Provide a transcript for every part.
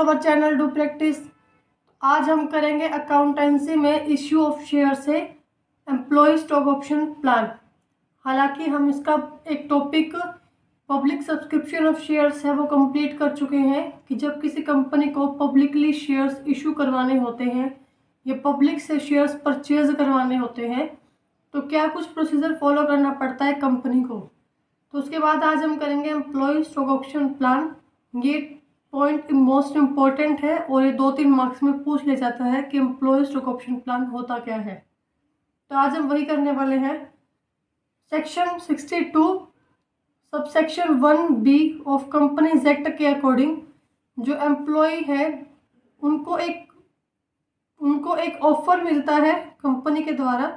Our channel do practice. आज हम करेंगे अकाउंटेंसी में इश्यू ऑफ शेयर से एम्प्लॉय स्टॉक ऑप्शन प्लान। हालांकि हम इसका एक topic public subscription of shares है वो कंप्लीट कर चुके हैं कि जब किसी कंपनी को पब्लिकली शेयर्स इशू करवाने होते हैं या पब्लिक से शेयर्स परचेज करवाने होते हैं तो क्या कुछ प्रोसीजर फॉलो करना पड़ता है कंपनी को। तो उसके बाद आज हम करेंगे एम्प्लॉय स्टॉक ऑप्शन प्लान। ये पॉइंट मोस्ट इम्पॉर्टेंट है और ये 2-3 मार्क्स में पूछ ले जाता है कि एम्प्लॉय स्टॉक ऑप्शन प्लान होता क्या है। तो आज हम वही करने वाले हैं। Section 62 subsection 1B of companies act के अकॉर्डिंग जो एम्प्लॉय है उनको एक ऑफर मिलता है कंपनी के द्वारा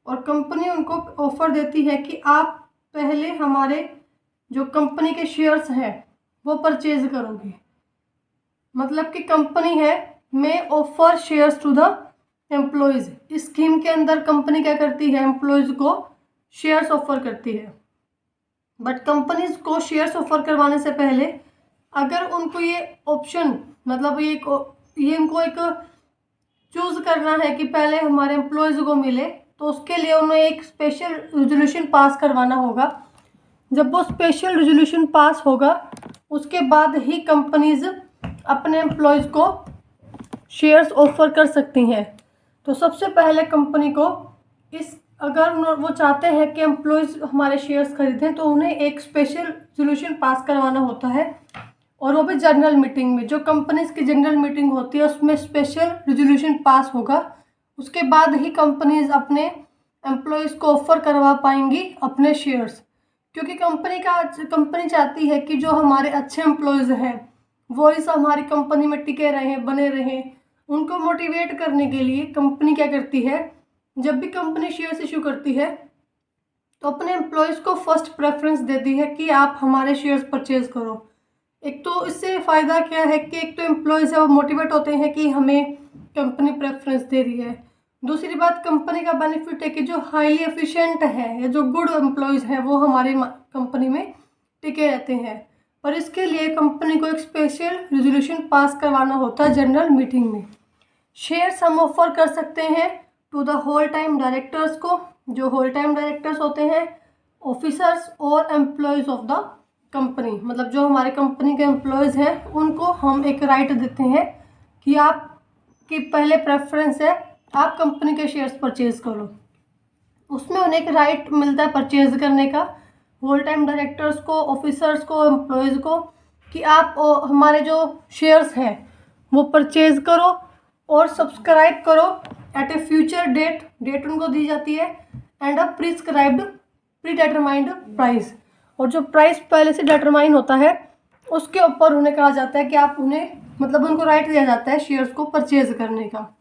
और कंपनी उनको ऑफर देती है कि आप पहले हमारे जो कंपनी के शेयर्स हैं वो परचेज करोगे। मतलब कि कंपनी है में offer shares to the employees. इस स्कीम के अंदर कंपनी क्या करती है, एम्प्लॉयज़ को शेयर्स ऑफर करती है। बट कंपनीज को शेयर्स ऑफर करवाने से पहले अगर उनको ये ऑप्शन मतलब ये उनको एक चूज़ करना है कि पहले हमारे एम्प्लॉयज़ को मिले तो उसके लिए उन्हें एक स्पेशल रेजोल्यूशन पास करवाना होगा। जब वो स्पेशल रेजोल्यूशन पास होगा उसके बाद ही कंपनीज अपने एम्प्लॉयज़ को शेयर्स ऑफर कर सकती हैं। तो सबसे पहले कंपनी को अगर वो चाहते हैं कि एम्प्लॉयज़ हमारे शेयर्स खरीदें तो उन्हें एक स्पेशल रेजोल्यूशन पास करवाना होता है और वो भी जनरल मीटिंग में। जो कंपनीज की जनरल मीटिंग होती है उसमें स्पेशल रेजोल्यूशन पास होगा। उसके बाद ही कंपनीज अपने एम्प्लॉयज़ को ऑफर करवा पाएंगी अपने शेयर्स, क्योंकि कंपनी चाहती है कि जो हमारे अच्छे एम्प्लॉयज़ हैं वो इस हमारी कंपनी में टिके रहें, बने रहें। उनको मोटिवेट करने के लिए कंपनी क्या करती है, जब भी कंपनी शेयर्स इशू करती है तो अपने एम्प्लॉयज़ को फर्स्ट प्रेफरेंस देती है कि आप हमारे शेयर्स परचेज करो। एक तो इससे फ़ायदा क्या है कि एक तो एम्प्लॉयज़ है वो मोटिवेट होते हैं कि हमें कंपनी प्रेफरेंस दे रही है। दूसरी बात कंपनी का बेनिफिट है कि जो हाईली एफिशिएंट है या जो गुड एम्प्लॉयज़ हैं वो हमारी कंपनी में टिके रहते हैं। पर इसके लिए कंपनी को एक स्पेशल रेजोल्यूशन पास करवाना होता है जनरल मीटिंग में। शेयर्स हम ऑफर कर सकते हैं to the whole time directors को। जो होल टाइम डायरेक्टर्स होते हैं ऑफिसर्स और एम्प्लॉयज़ ऑफ द कंपनी, मतलब जो हमारे कंपनी के एम्प्लॉयज़ हैं उनको हम एक राइट देते हैं कि आपकी पहले प्रेफरेंस है आप कंपनी के शेयर्स परचेज करो। उसमें उन्हें एक राइट मिलता है परचेज करने का, होल टाइम डायरेक्टर्स को, ऑफिसर्स को, एम्प्लॉयज़ को, कि आप हमारे जो शेयर्स हैं वो परचेज करो और सब्सक्राइब करो एट ए फ्यूचर डेट उनको दी जाती है and a prescribed pre determined price. और जो प्राइस पहले से डिटरमाइन होता है उसके ऊपर उन्हें कहा जाता है कि आप उन्हें मतलब उनको राइट दिया जाता है शेयर्स को परचेज करने का।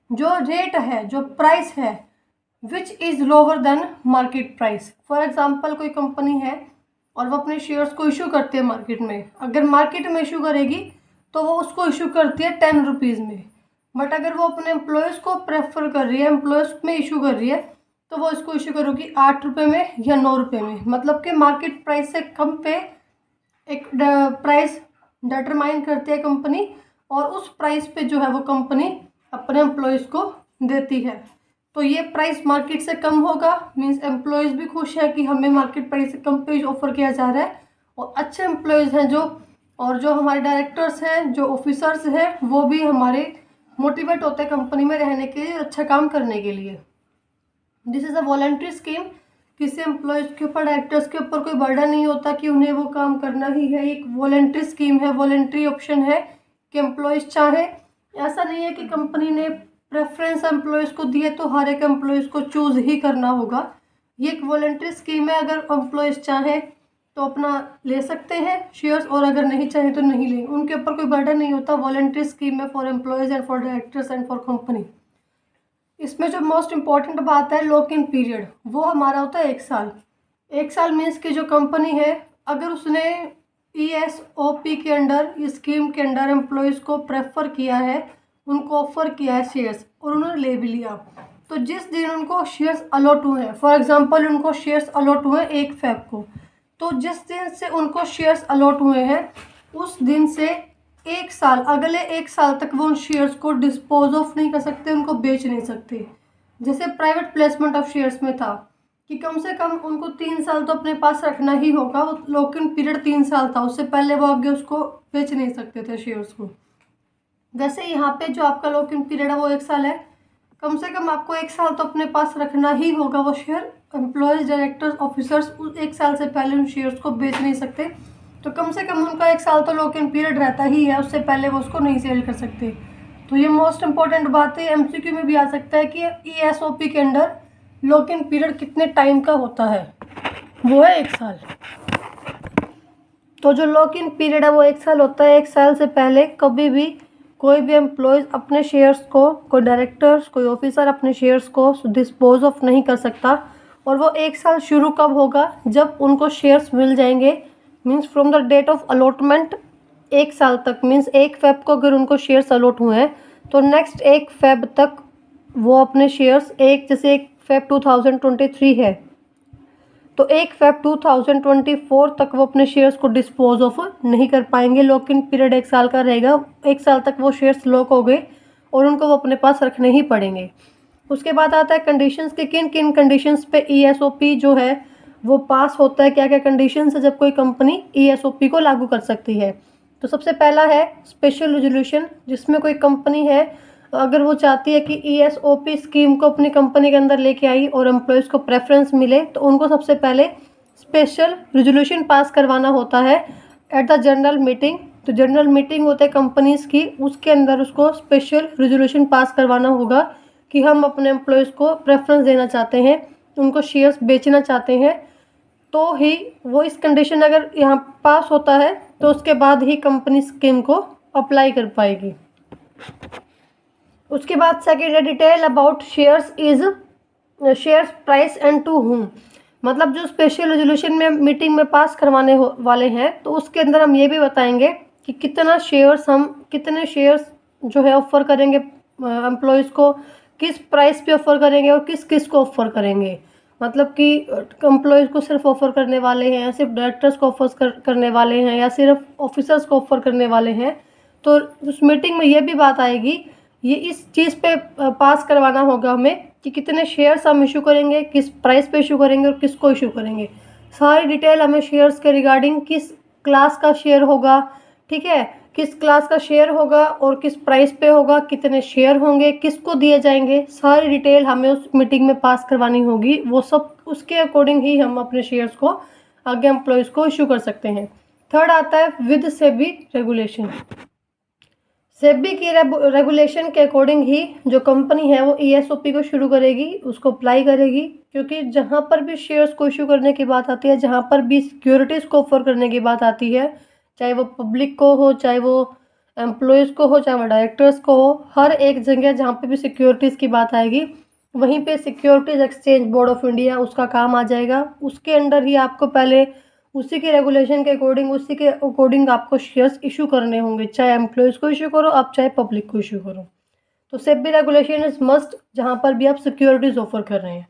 जो रेट है, जो प्राइस है which is lower than market price. For example कोई कंपनी है और वो अपने शेयर्स को इशू करती है मार्केट में। अगर मार्केट में इशू करेगी तो वो उसको इशू करती है 10 रुपीज़ में। बट अगर वो अपने एम्प्लॉयज़ को प्रेफर कर रही है, एम्प्लॉयज़ में इशू कर रही है तो वो इसको इशू करोगी 8 रुपये में या 9 रुपये में। मतलब कि मार्केट प्राइस से कम पे एक प्राइस डिटरमाइन करती है कंपनी और उस प्राइस पे जो है वो कंपनी अपने एम्प्लॉयज़ को देती है। तो ये प्राइस मार्केट से कम होगा, मींस एम्प्लॉयज़ भी खुश है कि हमें मार्केट प्राइस से कम पे ऑफर किया जा रहा है। और अच्छे एम्प्लॉयज़ हैं जो हमारे डायरेक्टर्स हैं, जो ऑफिसर्स हैं, वो भी हमारे मोटिवेट होते हैं कंपनी में रहने के लिए, अच्छा काम करने के लिए। This is a voluntary scheme. किसी एम्प्लॉयज़ के ऊपर, डायरेक्टर्स के ऊपर कोई बर्डन नहीं होता कि उन्हें वो काम करना ही है। एक वॉलंटरी स्कीम है, वॉलंटरी ऑप्शन है कि एम्प्लॉयज़ चाहे। ऐसा नहीं है कि कंपनी ने प्रेफरेंस एम्प्लॉयज़ को दी है तो हर एक एम्प्लॉयज़ को चूज़ ही करना होगा। ये एक वॉलंटरी स्कीम है। अगर एम्प्लॉयज़ चाहें तो अपना ले सकते हैं शेयर्स और अगर नहीं चाहें तो नहीं लें। उनके ऊपर कोई बर्डन नहीं होता। वॉलंटरी स्कीम है for employees and for directors and for company. इसमें जो मोस्ट इम्पॉर्टेंट बात है लॉक इन पीरियड, वो हमारा होता है 1 साल। 1 साल मीन्स कि जो कंपनी है अगर उसने ESOP के अंडर, इस स्कीम के अंडर एम्प्लॉयज़ को प्रेफर किया है, उनको ऑफर किया है शेयर्स और उन्होंने ले भी लिया, तो जिस दिन उनको शेयर्स अलॉट हुए हैं, फॉर एग्जांपल उनको शेयर्स अलॉट हुए 1 फ़रवरी को, तो जिस दिन से उनको शेयर्स अलॉट हुए हैं उस दिन से 1 साल, अगले 1 साल तक वो उन शेयर्स को डिस्पोज ऑफ नहीं कर सकते, उनको बेच नहीं सकते। जैसे प्राइवेट प्लेसमेंट ऑफ शेयर्स में था कि कम से कम उनको 3 साल तो अपने पास रखना ही होगा। वो लॉक इन पीरियड 3 साल था, उससे पहले वो आगे उसको बेच नहीं सकते थे शेयर्स को। वैसे यहाँ पे जो आपका लॉक इन पीरियड है वो 1 साल है। कम से कम आपको 1 साल तो अपने पास रखना ही होगा वो शेयर। एम्प्लॉयज़, डायरेक्टर्स, ऑफिसर्स उस 1 साल से पहले उन शेयर्स को बेच नहीं सकते। तो कम से कम उनका 1 साल तो लॉक इन पीरियड रहता ही है, उससे पहले वो उसको नहीं सेल कर सकते। तो ये मोस्ट इंपॉर्टेंट बात है, एमसीक्यू में भी आ सकता है कि ईएसओपी के अंदर लॉक इन पीरियड कितने टाइम का होता है, वो है 1 साल। तो जो लॉक इन पीरियड है वो 1 साल होता है। 1 साल से पहले कभी भी कोई भी एम्प्लॉयज़ अपने शेयर्स को, कोई डायरेक्टर्स, कोई ऑफिसर अपने शेयर्स को डिस्पोज ऑफ नहीं कर सकता। और वो 1 साल शुरू कब होगा, जब उनको शेयर्स मिल जाएंगे, means from the date of allotment 1 साल तक, मीन्स 1 फेब को अगर उनको शेयर्स अलॉट हुए हैं तो नेक्स्ट 1 फेब तक वो अपने शेयर्स, जैसे 1 फेब 2023 है तो 1 फेब 2024 तक वो अपने शेयर्स को डिस्पोज ऑफ नहीं कर पाएंगे। लॉक इन पीरियड 1 साल का रहेगा। 1 साल तक वो शेयर्स लॉक हो गए और उनको वो अपने पास रखने ही पड़ेंगे। उसके बाद आता है कंडीशंस के किन किन कंडीशंस पे ईएसओपी जो है वो पास होता है, क्या क्या कंडीशंस है जब कोई कंपनी ईएसओपी को लागू कर सकती है। तो सबसे पहला है स्पेशल रेजोल्यूशन, जिसमें कोई कंपनी है अगर वो चाहती है कि ईएसओपी स्कीम को अपनी कंपनी के अंदर लेके आई और एम्प्लॉयज़ को प्रेफरेंस मिले, तो उनको सबसे पहले स्पेशल रेजोल्यूशन पास करवाना होता है एट द जनरल मीटिंग। तो जनरल मीटिंग होते हैं कंपनीज़ की, उसके अंदर उसको स्पेशल रेजोल्यूशन पास करवाना होगा कि हम अपने एम्प्लॉयज़ को प्रेफरेंस देना चाहते हैं, उनको शेयर्स बेचना चाहते हैं। तो ही वो इस कंडीशन अगर यहाँ पास होता है तो उसके बाद ही कंपनी स्कीम को अप्लाई कर पाएगी। उसके बाद सेकेंड है detail about shares is shares price and to whom. मतलब जो स्पेशल रेजोल्यूशन में मीटिंग में पास करवाने वाले हैं तो उसके अंदर हम ये भी बताएंगे कि कितने शेयर्स जो है ऑफ़र करेंगे एम्प्लॉयज़ को, किस प्राइस पे ऑफ़र करेंगे और किस किस को ऑफ़र करेंगे। मतलब कि एम्प्लॉयज़ को सिर्फ ऑफ़र करने वाले हैं, या सिर्फ डायरेक्टर्स को ऑफ़र करने वाले हैं, या सिर्फ ऑफिसर्स को ऑफ़र करने वाले हैं। तो उस मीटिंग में ये भी बात आएगी, ये इस चीज़ पे पास करवाना होगा हमें कि कितने शेयर्स हम इशू करेंगे, किस प्राइस पे इशू करेंगे और किसको इशू करेंगे। सारी डिटेल हमें शेयर्स के रिगार्डिंग, किस क्लास का शेयर होगा, ठीक है, किस क्लास का शेयर होगा और किस प्राइस पे होगा, कितने शेयर होंगे, किसको दिए जाएंगे, सारी डिटेल हमें उस मीटिंग में पास करवानी होगी। वो सब उसके अकॉर्डिंग ही हम अपने शेयर्स को आगे एम्प्लॉयज़ को इशू कर सकते हैं। थर्ड आता है विद सेबी रेगुलेशन। सेबी की रेगुलेशन के अकॉर्डिंग ही जो कंपनी है वो ईएसओपी को शुरू करेगी, उसको अप्लाई करेगी। क्योंकि जहाँ पर भी शेयर्स को इशू करने की बात आती है, जहाँ पर भी सिक्योरिटीज़ को ऑफर करने की बात आती है, चाहे वो पब्लिक को हो, चाहे वो एम्प्लॉयज़ को हो, चाहे वो डायरेक्टर्स को हो, हर एक जगह जहाँ पर भी सिक्योरिटीज़ की बात आएगी वहीं पे securities exchange board of India उसका काम आ जाएगा। उसके अंडर ही आपको पहले उसी के रेगुलेशन के अकॉर्डिंग, उसी के अकॉर्डिंग आपको शेयर्स इशू करने होंगे, चाहे एम्प्लॉयज़ को इशू करो आप, चाहे पब्लिक को इशू करो। तो सेबी रेगुलेशन इज मस्ट जहाँ पर भी आप सिक्योरिटीज़ ऑफर कर रहे हैं।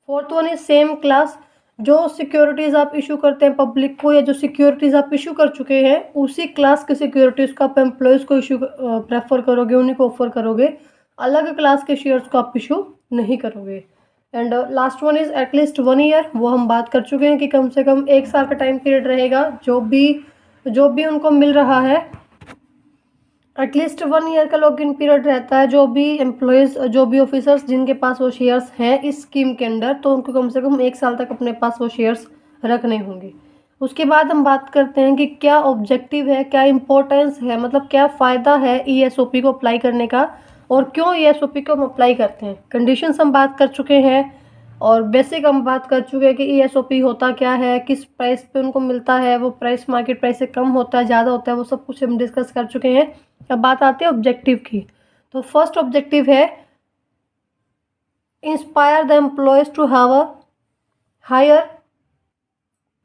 Fourth one is same class. जो सिक्योरिटीज़ आप इशू करते हैं पब्लिक को, या जो सिक्योरिटीज़ आप इशू कर चुके हैं, उसी क्लास के सिक्योरिटीज़ को आप एम्प्लॉयज़ को इशू प्रेफर करोगे, उन्हीं को ऑफर करोगे। अलग क्लास के शेयर्स को आप इशू नहीं करोगे। And last one is at least 1 year. वो हम बात कर चुके हैं कि कम से कम 1 साल का टाइम पीरियड रहेगा। जो भी उनको मिल रहा है एटलीस्ट 1 ईयर का लॉक इन पीरियड रहता है। जो भी एम्प्लॉयज़, जो भी ऑफिसर्स जिनके पास वो शेयर्स हैं इस स्कीम के अंदर, तो उनको कम से कम 1 साल तक अपने पास वो शेयर्स रखने होंगे। उसके बाद हम बात करते हैं कि क्या ऑब्जेक्टिव है, क्या इम्पोर्टेंस है, मतलब क्या फ़ायदा है ईएसओपी को अप्लाई करने का और क्यों ईएसओपी को हम अप्लाई करते हैं। कंडीशंस हम बात कर चुके हैं और बेसिक हम बात कर चुके हैं कि ईएसओपी होता क्या है, किस प्राइस पे उनको मिलता है, वो प्राइस मार्केट प्राइस से कम होता है, ज़्यादा होता है, वो सब कुछ हम डिस्कस कर चुके हैं। अब बात आती है ऑब्जेक्टिव की। तो फर्स्ट ऑब्जेक्टिव है inspire the employees to have a higher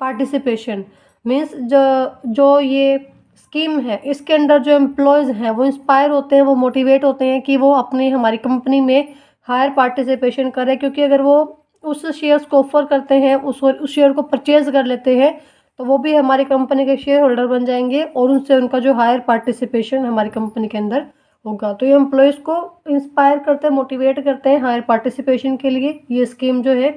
participation. Means जो ये स्कीम है इसके अंदर जो एम्प्लॉयज़ हैं वो इंस्पायर होते हैं, वो मोटिवेट होते हैं कि वो अपनी हमारी कंपनी में हायर पार्टिसिपेशन करें। क्योंकि अगर वो उस शेयर्स को ऑफर करते हैं, उस शेयर को परचेज़ कर लेते हैं, तो वो भी हमारी कंपनी के शेयर होल्डर बन जाएंगे और उनसे उनका जो हायर पार्टिसिपेशन हमारी कंपनी के अंदर होगा। तो ये एम्प्लॉयज़ को इंस्पायर करते हैं, मोटिवेट करते हैं हायर पार्टिसिपेशन के लिए ये स्कीम जो है।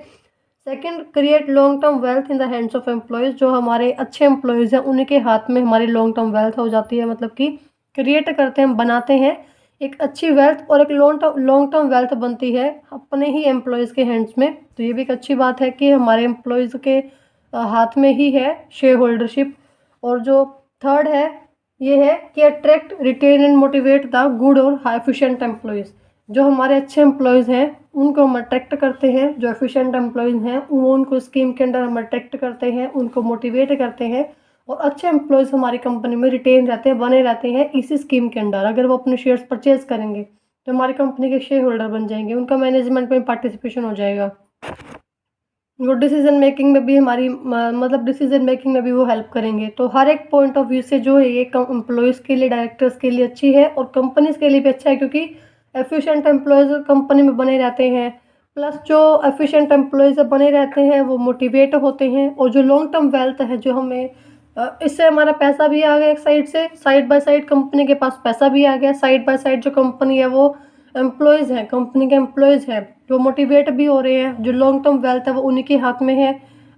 Second, create long term wealth in the hands of employees. जो हमारे अच्छे एम्प्लॉयज़ हैं उन्हीं के हाथ में हमारी लॉन्ग टर्म वेल्थ हो जाती है, मतलब कि क्रिएट करते हैं, बनाते हैं एक अच्छी वेल्थ, और एक लॉन्ग टर्म वेल्थ बनती है अपने ही एम्प्लॉयज़ के हैंड्स में। तो ये भी एक अच्छी बात है कि हमारे एम्प्लॉयज़ के हाथ में ही है शेयर होल्डरशिप। और जो थर्ड है ये है कि attract, retain and motivate the good और हाई एफिशिएंट एम्प्लॉयज़। जो हमारे अच्छे एम्प्लॉयज़ हैं उनको हम अट्रैक्ट करते हैं, जो एफिशिएंट एम्प्लॉयज़ हैं वो उनको स्कीम के अंदर हम अट्रैक्ट करते हैं, उनको मोटिवेट करते हैं, और अच्छे एम्प्लॉयज़ हमारी कंपनी में रिटेन रहते हैं, बने रहते हैं इसी स्कीम के अंडर। अगर वो अपने शेयर्स परचेज करेंगे तो हमारी कंपनी के शेयर होल्डर बन जाएंगे, उनका मैनेजमेंट में पार्टिसिपेशन हो जाएगा। वो डिसीजन मेकिंग में भी हमारी मतलब डिसीजन मेकिंग में भी वो हेल्प करेंगे। तो हर एक पॉइंट ऑफ व्यू से जो है ये एम्प्लॉयज़ के लिए, डायरेक्टर्स के लिए अच्छी है और कंपनीज के लिए भी अच्छा है, क्योंकि एफिशिएंट एम्प्लॉयज़ कंपनी में बने रहते हैं। प्लस जो एफिशिएंट एम्प्लॉयज़ बने रहते हैं वो मोटिवेट होते हैं, और जो लॉन्ग टर्म वेल्थ है जो हमें इससे हमारा पैसा भी आ गया एक साइड से, साइड बाय साइड कंपनी के पास पैसा भी आ गया, साइड बाय साइड जो कंपनी है वो एम्प्लॉयज़ हैं, कंपनी के एम्प्लॉयज़ हैं जो मोटिवेट भी हो रहे हैं। जो लॉन्ग टर्म वेल्थ है वो उन्हीं के हाथ में है,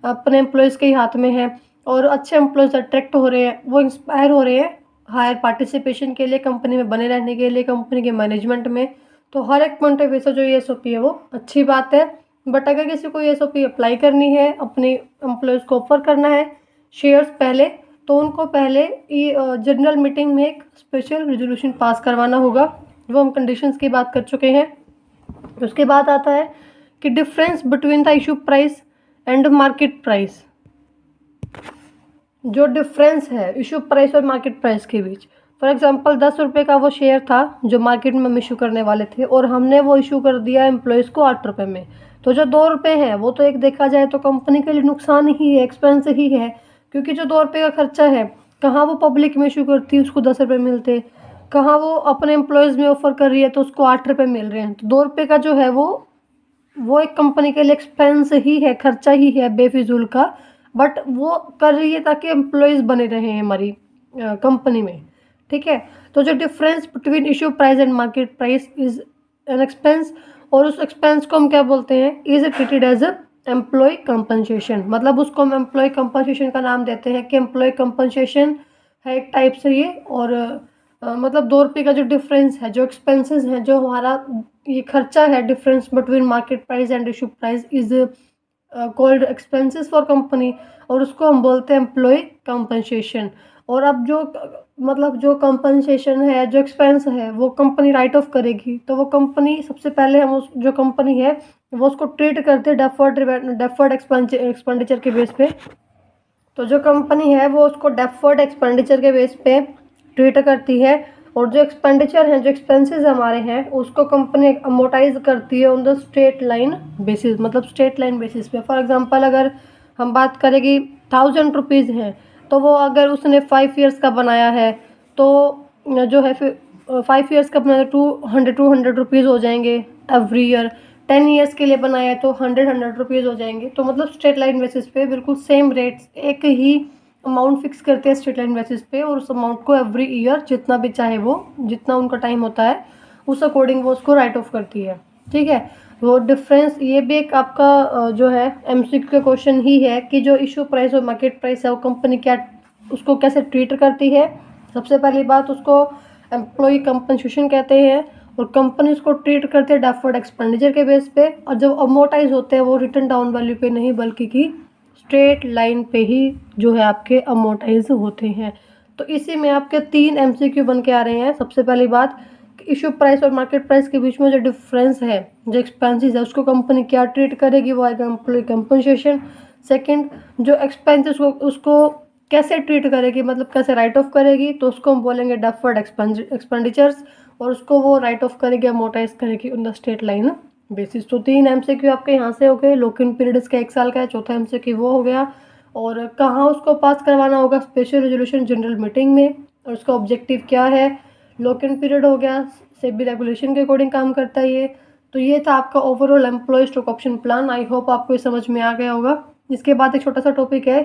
अपने एम्प्लॉयज़ के ही हाथ में है, और अच्छे एम्प्लॉयज़ अट्रैक्ट हो रहे हैं, वो इंस्पायर हो रहे हैं हायर पार्टिसिपेशन के लिए, कंपनी में बने रहने के लिए, कंपनी के मैनेजमेंट में। तो हर एक पॉइंट ऑफ व्यू से जो ये एसओपी है वो अच्छी बात है। बट अगर किसी को ये एसओपी अप्लाई करनी है, अपने एम्प्लॉयज़ को ऑफर करना है शेयर्स पहले, तो उनको पहले जनरल मीटिंग में एक स्पेशल रेजोल्यूशन पास करवाना होगा। वो हम कंडीशंस की बात कर चुके हैं। उसके बाद आता है कि difference between the issue price and market price. जो डिफरेंस है इशू प्राइस और मार्केट प्राइस के बीच, फॉर एग्जांपल 10 रुपये का वो शेयर था जो मार्केट में हम इशू करने वाले थे, और हमने वो इशू कर दिया एम्प्लॉयज़ को 8 रुपये में। तो जो 2 रुपये है वो तो एक देखा जाए तो कंपनी के लिए नुकसान ही है, एक्सपेंस ही है, क्योंकि जो 2 रुपये का खर्चा है कहाँ वो पब्लिक में इशू करती है उसको 10 रुपये मिलते, कहाँ वो अपने एम्प्लॉयज़ में ऑफर कर रही है तो उसको 8 रुपये मिल रहे हैं। तो 2 रुपये का जो है वो एक कंपनी के लिए एक्सपेंस ही है, खर्चा ही है बेफिजूल का, बट वो कर रही है ताकि एम्प्लॉयज़ बने रहे हमारी कंपनी में। ठीक है, तो जो difference between issue price and market price is an expense, और उस एक्सपेंस को हम क्या बोलते हैं, is treated as a employee compensation. मतलब उसको हम एम्प्लॉय कंपनसेशन का नाम देते हैं कि एम्प्लॉय कंपनसेशन है एक टाइप से ये। और मतलब 2 रुपये का जो डिफरेंस है, जो एक्सपेंसेस हैं, जो हमारा ये खर्चा है, difference between market price and issue price is called expenses for company, और उसको हम बोलते हैं एम्प्लॉय कंपनसेशन। और अब जो मतलब जो कंपनसेशन है, जो एक्सपेंस है वो कंपनी राइट ऑफ करेगी, तो वो कंपनी सबसे पहले हम उस जो कंपनी है वो उसको ट्रीट करते हैं डेफर्ड एक्सपेंडिचर के बेस पे। तो जो कंपनी है वो उसको डेफर्ड एक्सपेंडिचर के बेस पे ट्रीट करती है, और जो एक्सपेंडिचर हैं, जो एक्सपेंसेस हमारे हैं, उसको कंपनी अमोटाइज करती है on the straight line basis, मतलब स्ट्रेट लाइन बेसिस पे। फॉर एग्जांपल अगर हम बात करें कि 1000 रुपीज़ हैं, तो वो अगर उसने 5 ईयर्स का बनाया है तो जो है फिर 5 ईयर्स का बनाया 200 रुपीज़ हो जाएंगे एवरी ईयर। 10 ईयर्स के लिए बनाया है तो 100 रुपीज़ हो जाएंगे। तो मतलब स्ट्रेट लाइन बेसिस पे बिल्कुल सेम रेट्स, एक ही अमाउंट फिक्स करते हैं स्ट्रेट लाइन बेसिस पे, और उस अमाउंट को एवरी ईयर जितना भी चाहे वो, जितना उनका टाइम होता है उस अकॉर्डिंग वो उसको राइट ऑफ करती है। ठीक है, वो डिफरेंस ये भी एक आपका जो है एमसीक्यू का क्वेश्चन ही है कि जो इशू प्राइस और मार्केट प्राइस है वो कंपनी क्या उसको कैसे ट्रीट करती है। सबसे पहली बात, उसको एम्प्लॉय कंपनसेशन कहते हैं, और कंपनी उसको ट्रीट करते हैं डेफर्ड एक्सपेंडिचर के बेस पे, और जब अमोटाइज होते हैं वो रिटर्न डाउन वैल्यू पे नहीं बल्कि कि स्ट्रेट लाइन पे ही जो है आपके अमोटाइज होते हैं। तो इसी में आपके 3 एमसीक्यू बन के आ रहे हैं। सबसे पहली बात, इशू प्राइस और मार्केट प्राइस के बीच में जो डिफरेंस है, जो एक्सपेंसेस है, उसको कंपनी क्या ट्रीट करेगी, वो आएगा एम्प्लॉय कंपनसेशन। सेकंड, जो एक्सपेंसेस उसको कैसे ट्रीट करेगी, मतलब कैसे राइट ऑफ करेगी, तो उसको हम बोलेंगे डेफर्ड एक्सपेंडिचर्स, और उसको वो राइट ऑफ करेगी, अमोटाइज करेगी on the straight line basis. तो 3 एमसीक्यू आपके यहाँ से हो गए। लॉक इन पीरियड इसका 1 साल का है। चौथा एमसीक्यू वो हो गया। और कहाँ उसको पास करवाना होगा, स्पेशल रेजोल्यूशन जनरल मीटिंग में, और उसका ऑब्जेक्टिव क्या है। लॉक इन पीरियड हो गया, सेबी रेगुलेशन के अकॉर्डिंग काम करता है ये। तो ये था आपका overall employee stock option plan. I hope आपको ये समझ में आ गया होगा। इसके बाद एक छोटा सा टॉपिक है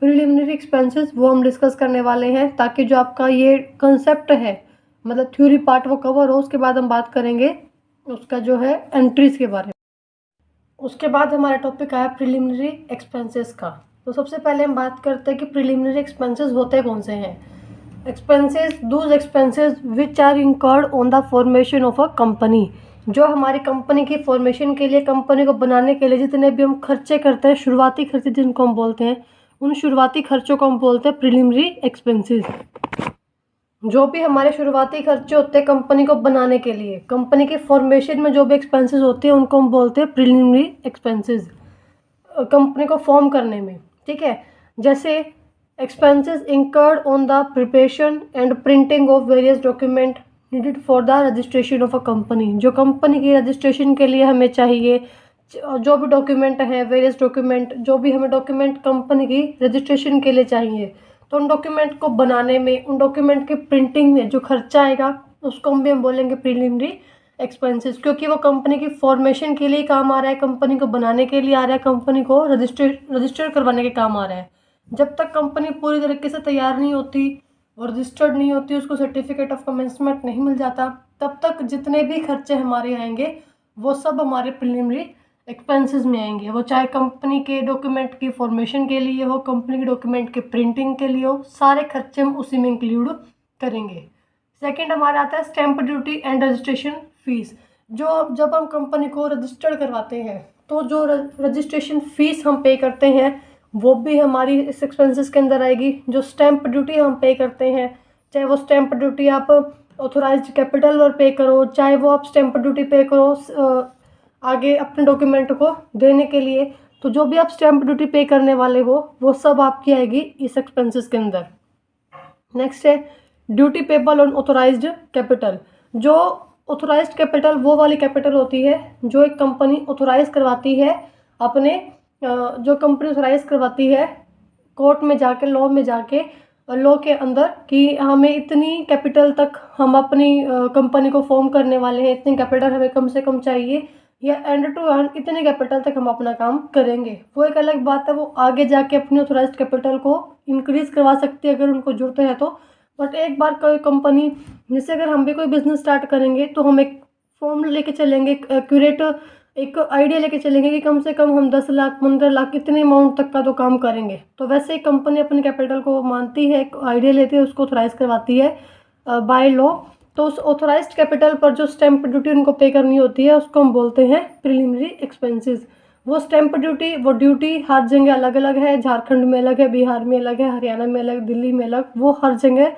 प्रिलिमिनरी एक्सपेंसेस वो हम डिस्कस करने वाले हैं, ताकि जो आपका ये कंसेप्ट है मतलब थ्योरी पार्ट वो कवर हो। उसके बाद हम बात करेंगे उसका जो है एंट्रीज के बारे में। उसके बाद हमारा टॉपिक आया प्रिलिमिनरी एक्सपेंसेस का। तो सबसे पहले हम बात करते हैं कि प्रिलिमिनरी एक्सपेंसेस होते कौन से हैं। Expenses, those expenses which are incurred on the formation of a company. जो हमारी कंपनी की फॉर्मेशन के लिए, कंपनी को बनाने के लिए जितने भी हम खर्चे करते हैं, शुरुआती खर्चे जिनको हम बोलते हैं, उन शुरुआती खर्चों को हम बोलते हैं प्रिलिमिनरी एक्सपेंसेस। जो भी हमारे शुरुआती खर्चे होते हैं कंपनी को बनाने के लिए, कंपनी के फॉर्मेशन में जो भी एक्सपेंसेस होते हैं उनको हम बोलते हैं प्रिलिमिनरी एक्सपेंसेस, कंपनी को फॉर्म करने में। ठीक है, जैसे expenses incurred on the preparation and printing of various document needed for the registration of a company. जो कंपनी की रजिस्ट्रेशन के लिए हमें चाहिए, जो भी डॉक्यूमेंट है, वेरियस डॉक्यूमेंट, जो भी हमें डॉक्यूमेंट कंपनी की रजिस्ट्रेशन के लिए चाहिए, तो उन डॉक्यूमेंट को बनाने में, उन डॉक्यूमेंट की प्रिंटिंग में जो खर्चा आएगा उसको हम बोलेंगे प्रिलिमिनरी एक्सपेंसेस, क्योंकि वो कंपनी की फॉर्मेशन के लिए काम आ रहा है, कंपनी को बनाने के लिए आ रहा है, कंपनी को रजिस्टर करवाने के काम आ रहा है। जब तक कंपनी पूरी तरीके से तैयार नहीं होती और रजिस्टर्ड नहीं होती, उसको सर्टिफिकेट ऑफ कमेंसमेंट नहीं मिल जाता, तब तक जितने भी खर्चे हमारे आएंगे वो सब हमारे प्रिलिमिनरी एक्सपेंसेस में आएंगे। वो चाहे कंपनी के डॉक्यूमेंट की फॉर्मेशन के लिए हो, कंपनी के डॉक्यूमेंट के प्रिंटिंग के लिए हो, सारे खर्चे हम उसी में इंक्लूड करेंगे। सेकंड हमारा आता है stamp duty and registration fees. जो जब हम कंपनी को रजिस्टर्ड करवाते हैं तो जो रजिस्ट्रेशन फीस हम पे करते हैं वो भी हमारी इस एक्सपेंसेस के अंदर आएगी। जो स्टैंप ड्यूटी हम पे करते हैं, चाहे वो स्टैंप ड्यूटी आप ऑथोराइज्ड कैपिटल पर पे करो, चाहे वो आप स्टैंप ड्यूटी पे करो आगे अपने डॉक्यूमेंट को देने के लिए, तो जो भी आप स्टैंप ड्यूटी पे करने वाले हो वो सब आपकी आएगी इस एक्सपेंसेस के अंदर। नेक्स्ट है duty payable on authorised capital. जो ऑथोराइज्ड कैपिटल वो वाली कैपिटल होती है जो एक कंपनी ऑथोराइज करवाती है अपने, जो कंपनी ऑथोराइज करवाती है कोर्ट में जाके, लॉ में जाके, लॉ के अंदर, कि हमें इतनी कैपिटल तक हम अपनी कंपनी को फॉर्म करने वाले हैं, इतनी कैपिटल हमें कम से कम चाहिए, या एंड टू एंड इतने कैपिटल तक हम अपना काम करेंगे। वो एक अलग बात है, वो आगे जाके अपनी ऑथोराइज्ड कैपिटल को इंक्रीज़ करवा सकती है अगर उनको जरूरत है तो। बट एक बार कोई कंपनी, जैसे अगर हम भी कोई बिजनेस स्टार्ट करेंगे तो हम एक फॉर्म लेके चलेंगे, एक्यूरेट एक आइडिया लेके चलेंगे कि कम से कम हम 10 लाख 15 लाख इतने अमाउंट तक का तो काम करेंगे। तो वैसे ही कंपनी अपनी कैपिटल को मानती है, एक आइडिया लेती है, उसको ऑथोराइज करवाती है बाय लॉ। तो उस ऑथोराइज्ड कैपिटल पर जो स्टैंप ड्यूटी उनको पे करनी होती है उसको हम बोलते हैं प्रिलिमिनरी एक्सपेंसेस। वो स्टैंप ड्यूटी, वो ड्यूटी हर जगह अलग अलग है, झारखंड में अलग है, बिहार में अलग है, हरियाणा में अलग, दिल्ली में अलग, वो हर जगह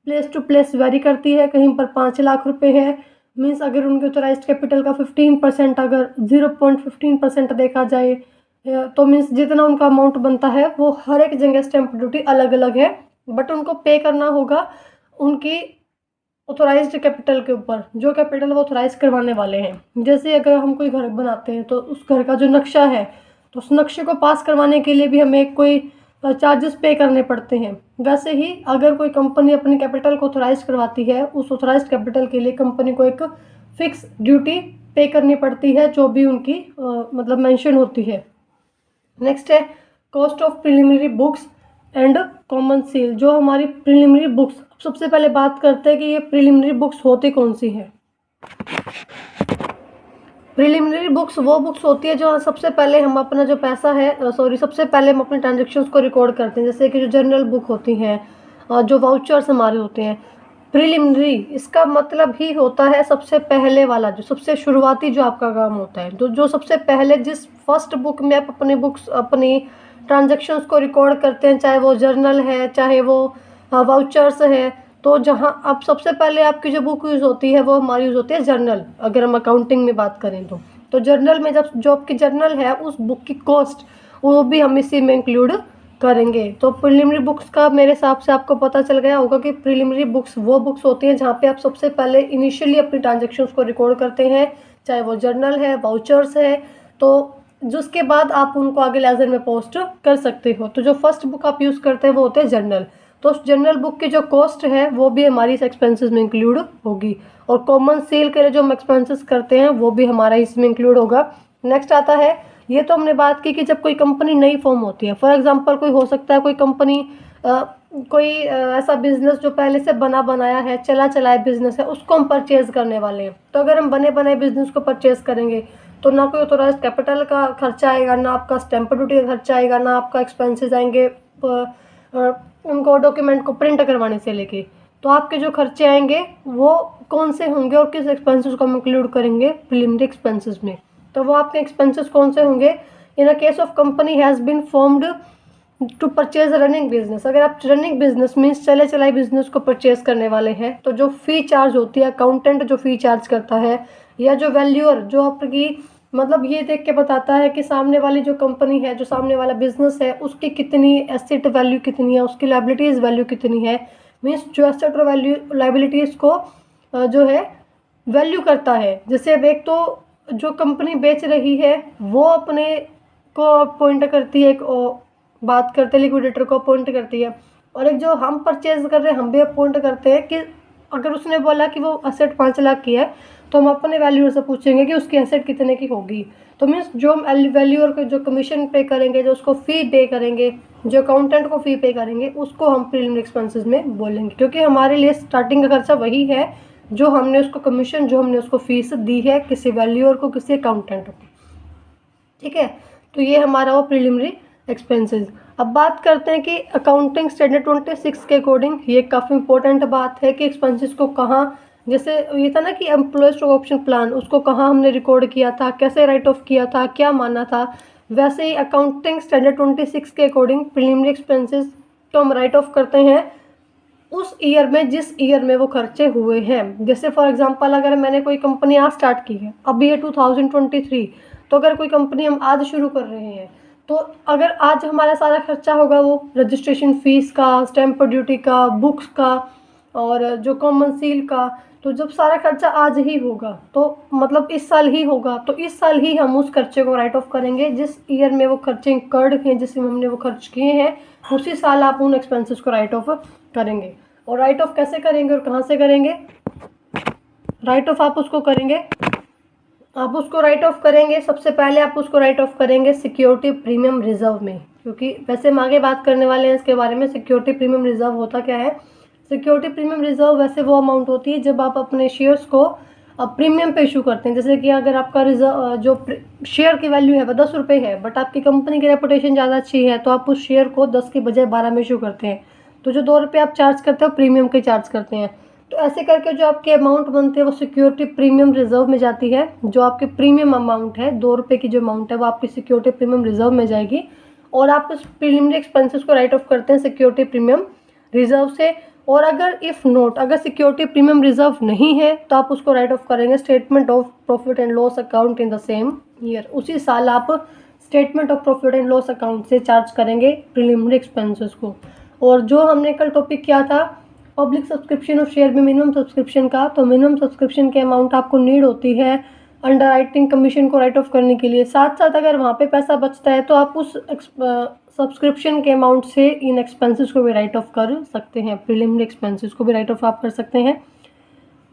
प्लेस टू प्लेस वेरी करती है। कहीं पर 5 लाख रुपए है, मीन्स अगर उनके ऑथोराइज्ड कैपिटल का 15%, अगर 0.15% देखा जाए तो मीन्स जितना उनका अमाउंट बनता है वो हर एक जगह स्टैंप ड्यूटी अलग अलग है, बट उनको पे करना होगा उनकी ऑथोराइज्ड कैपिटल के ऊपर, जो कैपिटल वो ऑथोराइज करवाने वाले हैं। जैसे अगर हम कोई घर बनाते हैं तो उस घर का जो नक्शा है, तो उस नक्शे को पास करवाने के लिए भी हमें कोई चार्जेस पे करने पड़ते हैं। वैसे ही अगर कोई कंपनी अपनी कैपिटल को ऑथोराइज करवाती है, उस ऑथोराइज्ड कैपिटल के लिए कंपनी को एक फिक्स ड्यूटी पे करनी पड़ती है, जो भी उनकी मतलब मेंशन होती है। नेक्स्ट है cost of preliminary books and common seal. जो हमारी प्रिलिमिनरी बुक्स, सबसे पहले बात करते हैं कि ये प्रिलिमिनरी बुक्स होती कौन सी है। प्रिलिमिनरी बुक्स वो बुक्स होती है जो सबसे पहले हम अपना जो पैसा है, सबसे पहले हम अपने ट्रांजेक्शन्स को रिकॉर्ड करते हैं। जैसे कि जो जनरल बुक होती हैं, जो वाउचर्स हमारे होते हैं। प्रिलिमिनरी इसका मतलब ही होता है सबसे पहले वाला, जो सबसे शुरुआती जो आपका काम होता है, जो सबसे पहले जिस फर्स्ट बुक में आप अपनी ट्रांजेक्शन्स को रिकॉर्ड करते हैं, चाहे वो जर्नल है, चाहे वो वाउचर्स है। तो जहाँ अब सबसे पहले आपकी जो बुक यूज़ होती है वो हमारी यूज़ होती है जर्नल, अगर हम अकाउंटिंग में बात करें तो जर्नल में जब जो आपकी जर्नल है उस बुक की कॉस्ट वो भी हम इसी में इंक्लूड करेंगे। तो प्रिलिमिनरी बुक्स का मेरे हिसाब से आपको पता चल गया होगा कि प्रिलिमिनरी बुक्स वो बुक्स होती हैं जहाँ पे आप सबसे पहले इनिशियली अपनी ट्रांजेक्शन्स को रिकॉर्ड करते हैं, चाहे वो जर्नल है, वाउचर्स है, तो जिसके बाद आप उनको आगे लेजर में पोस्ट कर सकते हो। तो जो फर्स्ट बुक आप यूज़ करते हैं वो होते हैं जर्नल। तो उस जर्नल बुक की जो कॉस्ट है वो भी हमारी इस एक्सपेंसेस में इंक्लूड होगी, और कॉमन सेल के लिए जो हम एक्सपेंसेस करते हैं वो भी हमारा इसमें इंक्लूड होगा। नेक्स्ट आता है ये तो हमने बात की कि जब कोई कंपनी नई फॉर्म होती है। फॉर एग्जांपल कोई हो सकता है कोई कंपनी कोई ऐसा बिजनेस जो पहले से बना बनाया है, चला चलाए बिजनेस है, उसको हम परचेज करने वाले हैं। तो अगर हम बने बनाए बिजनेस को परचेज करेंगे तो ना कोई ऑथोराइज कैपिटल का खर्चा आएगा, ना आपका स्टैंप ड्यूटी का खर्चा आएगा, ना आपका एक्सपेंसेस आएंगे उनको डॉक्यूमेंट को प्रिंट करवाने से लेके। तो आपके जो खर्चे आएंगे वो कौन से होंगे और किस एक्सपेंसेस को हम इंक्लूड करेंगे प्रिलिमिनरी एक्सपेंसेस में। तो वो आपके एक्सपेंसेस कौन से होंगे? In a case of company has been formed to purchase running business. अगर आप रनिंग बिजनेस मीन्स चले चलाए बिजनेस को परचेज करने वाले हैं तो जो फ़ी चार्ज होती है, अकाउंटेंट जो फ़ी चार्ज करता है, या जो वैल्यूअर जो आपकी मतलब ये देख के बताता है कि सामने वाली जो कंपनी है, जो सामने वाला बिजनेस है, उसकी कितनी एसेट वैल्यू कितनी है, उसकी लाइबिलिटीज़ वैल्यू कितनी है। मीन्स जो एसेट और वैल्यू लाइबिलिटीज़ को जो है वैल्यू करता है। जैसे अब एक तो जो कंपनी बेच रही है वो अपने को अपॉइंट करती है, एक बात करते हैं लिक्विडेटर को अपॉइंट करती है, और एक जो हम परचेज कर रहे हैं हम भी अपॉइंट करते हैं कि अगर उसने बोला कि वो एसेट 5 लाख की है तो हम अपने वैल्यूअर से पूछेंगे कि उसकी एसेट कितने की होगी। तो मीन्स जो हम वैल्यूअर को जो कमीशन पे करेंगे, जो उसको फ़ी पे करेंगे, जो अकाउंटेंट को फ़ी पे करेंगे, उसको हम प्रीलिमिनरी एक्सपेंसेस में बोलेंगे, क्योंकि हमारे लिए स्टार्टिंग का खर्चा वही है जो हमने उसको कमीशन, जो हमने उसको फीस दी है किसी वैल्यूअर को, किसी अकाउंटेंट को। ठीक है, तो ये हमारा वो प्रीलिमिनरी एक्सपेंसेस। अब बात करते हैं कि अकाउंटिंग स्टैंडर्ड 26 के अकॉर्डिंग ये काफ़ी इंपॉर्टेंट बात है कि एक्सपेंसेस को कहाँ, जैसे ये था ना कि एम्प्लॉय स्टॉक ऑप्शन प्लान, उसको कहाँ हमने रिकॉर्ड किया था, कैसे राइट ऑफ किया था, क्या माना था, वैसे ही अकाउंटिंग स्टैंडर्ड 26 के अकॉर्डिंग प्रीलिमिनरी एक्सपेंसेस तो हम राइट ऑफ करते हैं उस ईयर में जिस ईयर में वो खर्चे हुए हैं। जैसे फॉर एग्जांपल अगर मैंने कोई कंपनी आज स्टार्ट की है, अभी ये 2023, तो अगर कोई कंपनी हम आज शुरू कर रहे हैं तो अगर आज हमारा सारा खर्चा होगा वो रजिस्ट्रेशन फ़ीस का, स्टैंप ड्यूटी का, बुक्स का और जो कॉमन सील का, तो जब सारा खर्चा आज ही होगा तो मतलब इस साल ही होगा, तो इस साल ही हम उस खर्चे को राइट ऑफ करेंगे। जिस ईयर में वो खर्चे इंकर्ड हैं, जिसमें हमने वो खर्च किए हैं, उसी साल आप उन एक्सपेंसेस को राइट ऑफ करेंगे। और राइट ऑफ कैसे करेंगे और कहाँ से करेंगे? राइट ऑफ आप उसको राइट ऑफ करेंगे, सबसे पहले आप उसको राइट ऑफ करेंगे सिक्योरिटी प्रीमियम रिजर्व में, क्योंकि वैसे हम आगे बात करने वाले हैं इसके बारे में। सिक्योरिटी प्रीमियम रिजर्व होता क्या है? सिक्योरिटी प्रीमियम रिजर्व वैसे वो अमाउंट होती है जब आप अपने शेयर्स को प्रीमियम पे इशू करते हैं। जैसे कि अगर आपका रिजर्व जो शेयर की वैल्यू है वो 10 रुपये है, बट आपकी कंपनी की रेपुटेशन ज़्यादा अच्छी है तो आप उस शेयर को 10 की बजाय 12 में इशू करते हैं, तो जो 2 रुपये आप चार्ज करते हो प्रीमियम के चार्ज करते हैं। तो ऐसे करके जो आपके अमाउंट बनते हैं वो सिक्योरिटी प्रीमियम रिजर्व में जाती है। जो आपके प्रीमियम अमाउंट है 2 रुपये की जो अमाउंट है वो आपकी सिक्योरिटी प्रीमियम रिजर्व में जाएगी, और आप उस प्रीलिमिनरी एक्सपेंसेस को राइट ऑफ करते हैं सिक्योरिटी प्रीमियम रिजर्व से। और अगर इफ़ नोट, अगर सिक्योरिटी प्रीमियम रिजर्व नहीं है तो आप उसको राइट ऑफ करेंगे statement of profit and loss account in the same year. उसी साल आप statement of profit and loss account से चार्ज करेंगे प्रीलिमिनरी एक्सपेंसेस को। और जो हमने कल टॉपिक किया था पब्लिक सब्सक्रिप्शन ऑफ शेयर में मिनिमम सब्सक्रिप्शन का, तो मिनिमम सब्सक्रिप्शन के अमाउंट आपको नीड होती है अंडर राइटिंग कमीशन को राइट ऑफ करने के लिए। साथ साथ अगर वहाँ पे पैसा बचता है तो आप उस सब्सक्रिप्शन के अमाउंट से इन एक्सपेंसेस को भी राइट ऑफ कर सकते हैं, प्रीलिमिनरी एक्सपेंसेस को भी राइट ऑफ आप कर सकते हैं।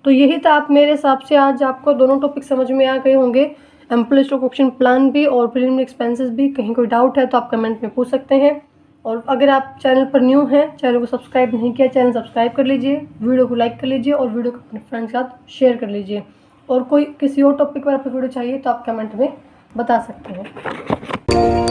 तो यही था, आप मेरे हिसाब से आज आपको दोनों टॉपिक समझ में आ गए होंगे, एम्प्लॉय स्टॉक ऑप्शन प्लान भी और प्रीलिमिनरी एक्सपेंसेस भी। कहीं कोई डाउट है तो आप कमेंट में पूछ सकते हैं। और अगर आप चैनल पर न्यू हैं, चैनल को सब्सक्राइब नहीं किया, चैनल सब्सक्राइब कर लीजिए, वीडियो को लाइक कर लीजिए और वीडियो को अपने फ्रेंड्स के साथ शेयर कर लीजिए। और कोई किसी और टॉपिक पर आपको वीडियो चाहिए तो आप कमेंट में बता सकते हैं।